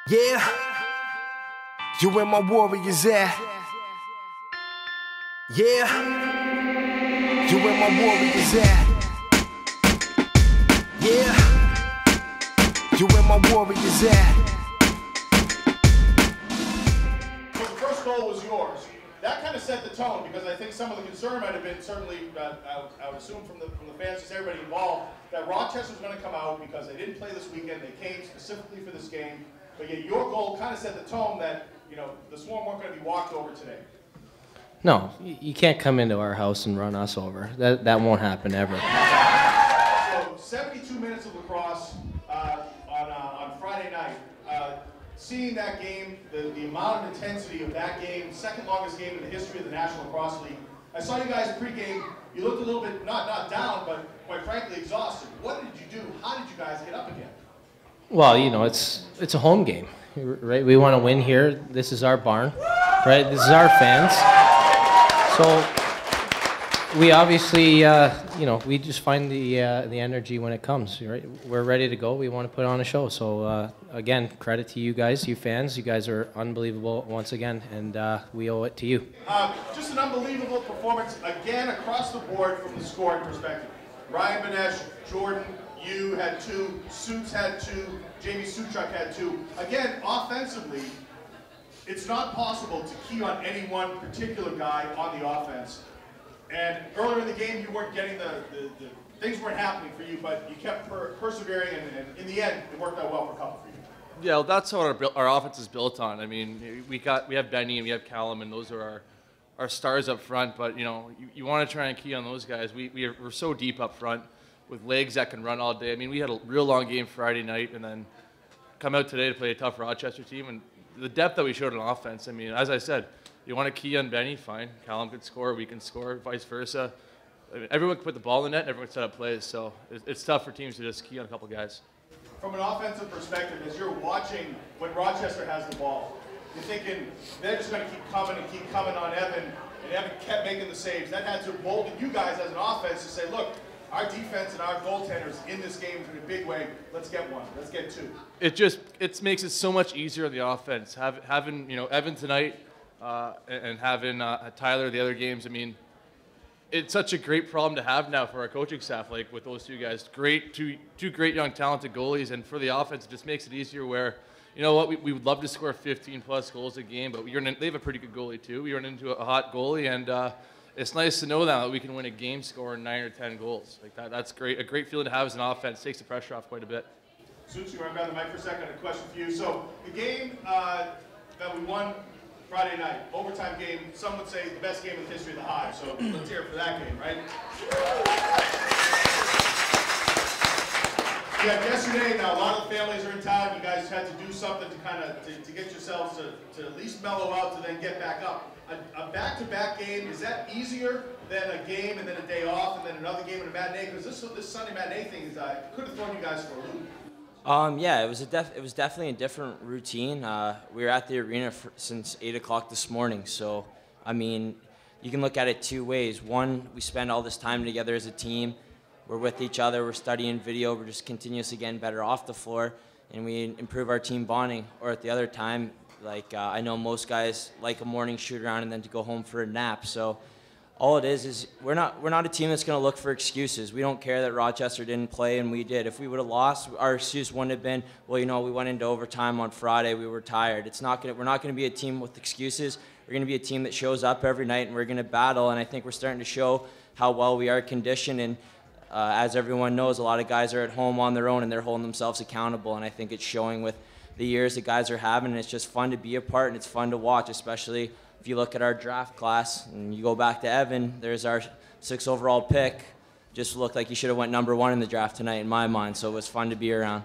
Yeah, you where my warriors at. Yeah, you where my warriors at. Yeah, you where my warriors at. So the first goal was yours. That kind of set the tone because I think some of the concern might have been certainly, I would assume from the fans, just everybody involved, that Rochester was going to come out because they didn't play this weekend. They came specifically for this game. But yet your goal kind of set the tone that, you know, the Swarm weren't going to be walked over today. No, you can't come into our house and run us over. That won't happen ever. So 72 minutes of lacrosse on Friday night. Seeing that game, the amount of intensity of that game, second longest game in the history of the National Lacrosse League. I saw you guys pregame. You looked a little bit, not down, but quite frankly exhausted. What did you do? How did you guys get up again? Well, you know, it's a home game, right? We want to win here. This is our barn, right? This is our fans. So we obviously, you know, we just find the energy when it comes, right? We're ready to go. We want to put on a show. So again, credit to you guys, you fans. You guys are unbelievable once again, and we owe it to you. Just an unbelievable performance again across the board from the scoring perspective. Ryan Benesch, Jordan, you had 2, Suits had 2, Jamie Suchuk had 2. Again, offensively, it's not possible to key on any one particular guy on the offense. And earlier in the game, you weren't getting the things weren't happening for you, but you kept persevering, and in the end, it worked out well for a couple for you. Yeah, well, that's what our offense is built on. I mean, we have Benny and we have Callum, and those are our stars up front. But you know, you want to try and key on those guys. We're so deep up front, with legs that can run all day. I mean, we had a real long game Friday night and then come out today to play a tough Rochester team. And the depth that we showed on offense, I mean, as I said, you want to key on Benny, fine. Callum could score, we can score, vice versa. I mean, everyone can put the ball in the net, everyone can set up plays. So it's tough for teams to just key on a couple guys. From an offensive perspective, as you're watching when Rochester has the ball, you're thinking they're just going to keep coming on Evan, and Evan kept making the saves. That had to embolden you guys as an offense to say, look, our defense and our goaltenders in this game in a big way. Let's get 1. Let's get 2. It makes it so much easier on the offense. Having you know Evan tonight and having Tyler the other games. I mean, it's such a great problem to have now for our coaching staff. Like with those 2 guys, two great young talented goalies, and for the offense, it just makes it easier. Where you know what, we would love to score 15+ goals a game, but they have a pretty good goalie too. We run into a hot goalie and. It's nice to know that we can win a game scoring 9 or 10 goals. Like that's great. A great feeling to have as an offense. Takes the pressure off quite a bit. Suits, you want to grab the mic for a second? A question for you. So the game that we won Friday night, overtime game, some would say the best game in the history of the Hive. So let's hear it for that game, right? Yeah, yesterday, now a lot of the families are in town. You guys had to do something to kind of to get yourselves to at least mellow out to then get back up. A back-to-back game, is that easier than a game and then a day off and then another game and a matinee? Because this Sunday matinee thing could have thrown you guys for a loop. Yeah, it was definitely a different routine. We were at the arena since 8 o'clock this morning. So, I mean, you can look at it 2 ways. One, we spend all this time together as a team. We're with each other. We're studying video. We're just continuously getting better off the floor, and we improve our team bonding. Or at the other time, like I know most guys like a morning shoot around and then to go home for a nap. So all it is we're not a team that's going to look for excuses. We don't care that Rochester didn't play and we did. If we would have lost, our excuse wouldn't have been, well, you know, we went into overtime on Friday. We were tired. We're not going to be a team with excuses. We're going to be a team that shows up every night and we're going to battle. And I think we're starting to show how well we are conditioned. And as everyone knows, a lot of guys are at home on their own and they're holding themselves accountable. And I think it's showing with the years the guys are having, and it's just fun to be a part and it's fun to watch, especially if you look at our draft class and you go back to Evan, there's our 6th overall pick. Just looked like he should have went #1 in the draft tonight in my mind, so it was fun to be around.